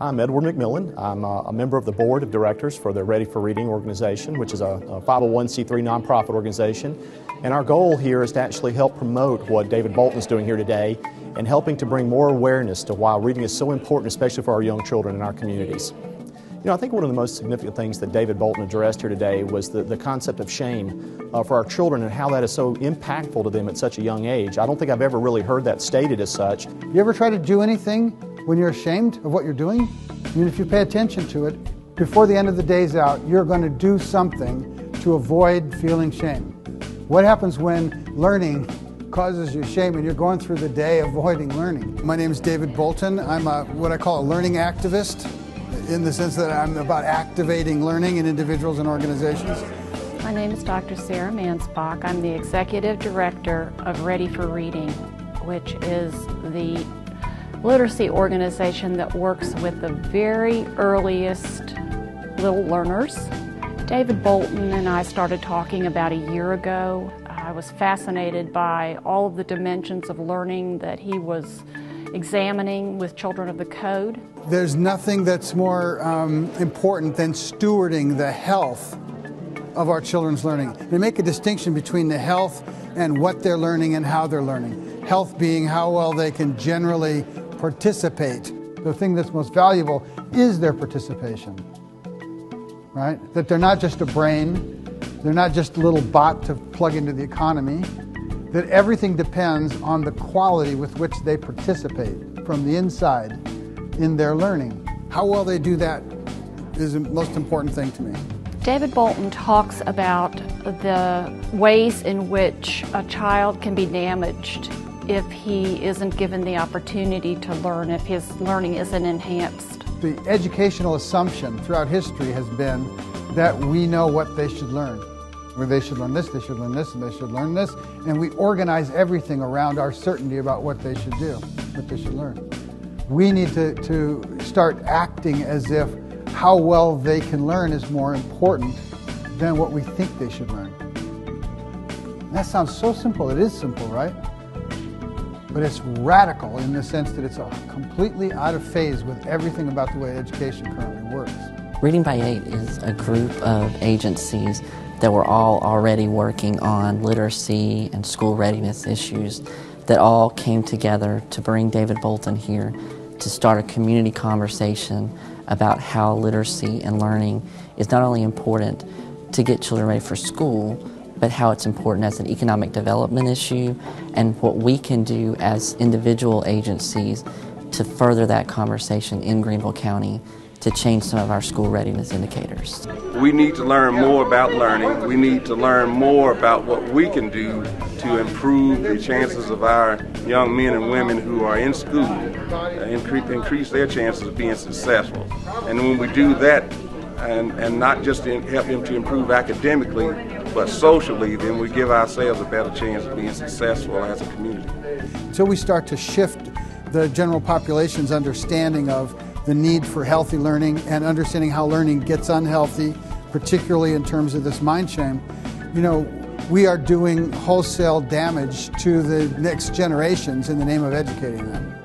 I'm Edward McMillan. I'm a member of the board of directors for the Ready for Reading organization, which is a 501c3 nonprofit organization. And our goal here is to actually help promote what David Boulton is doing here today and helping to bring more awareness to why reading is so important, especially for our young children in our communities. You know, I think one of the most significant things that David Boulton addressed here today was the concept of shame for our children and how that is so impactful to them at such a young age. I don't think I've ever really heard that stated as such. You ever try to do anything when you're ashamed of what you're doing? I mean, if you pay attention to it, before the end of the day's out, you're going to do something to avoid feeling shame. What happens when learning causes you shame and you're going through the day avoiding learning? My name is David Boulton. I'm what I call a learning activist, in the sense that I'm about activating learning in individuals and organizations. My name is Dr. Sarah Mansbach. I'm the Executive Director of Ready for Reading, which is the literacy organization that works with the very earliest little learners. David Boulton and I started talking about a year ago. I was fascinated by all of the dimensions of learning that he was examining with children of the code. There's nothing that's more important than stewarding the health of our children's learning. They make a distinction between the health and what they're learning and how they're learning. Health being how well they can generally participate. The thing that's most valuable is their participation, right? That they're not just a brain, they're not just a little bot to plug into the economy, that everything depends on the quality with which they participate from the inside in their learning. How well they do that is the most important thing to me. David Boulton talks about the ways in which a child can be damaged if he isn't given the opportunity to learn, if his learning isn't enhanced. The educational assumption throughout history has been that we know what they should learn. Where they should learn this, they should learn this, and they should learn this, and we organize everything around our certainty about what they should do, what they should learn. We need to start acting as if how well they can learn is more important than what we think they should learn. And that sounds so simple. It is simple, right? But it's radical in the sense that it's completely out of phase with everything about the way education currently works. Reading by 8 is a group of agencies that were all already working on literacy and school readiness issues that all came together to bring David Boulton here to start a community conversation about how literacy and learning is not only important to get children ready for school, but how it's important as an economic development issue and what we can do as individual agencies to further that conversation in Greenville County to change some of our school readiness indicators. We need to learn more about learning. We need to learn more about what we can do to improve the chances of our young men and women who are in school, increase their chances of being successful. And when we do that, and not just to help them to improve academically, but socially, then we give ourselves a better chance of being successful as a community. Until we start to shift the general population's understanding of the need for healthy learning and understanding how learning gets unhealthy, particularly in terms of this mind shame, you know, we are doing wholesale damage to the next generations in the name of educating them.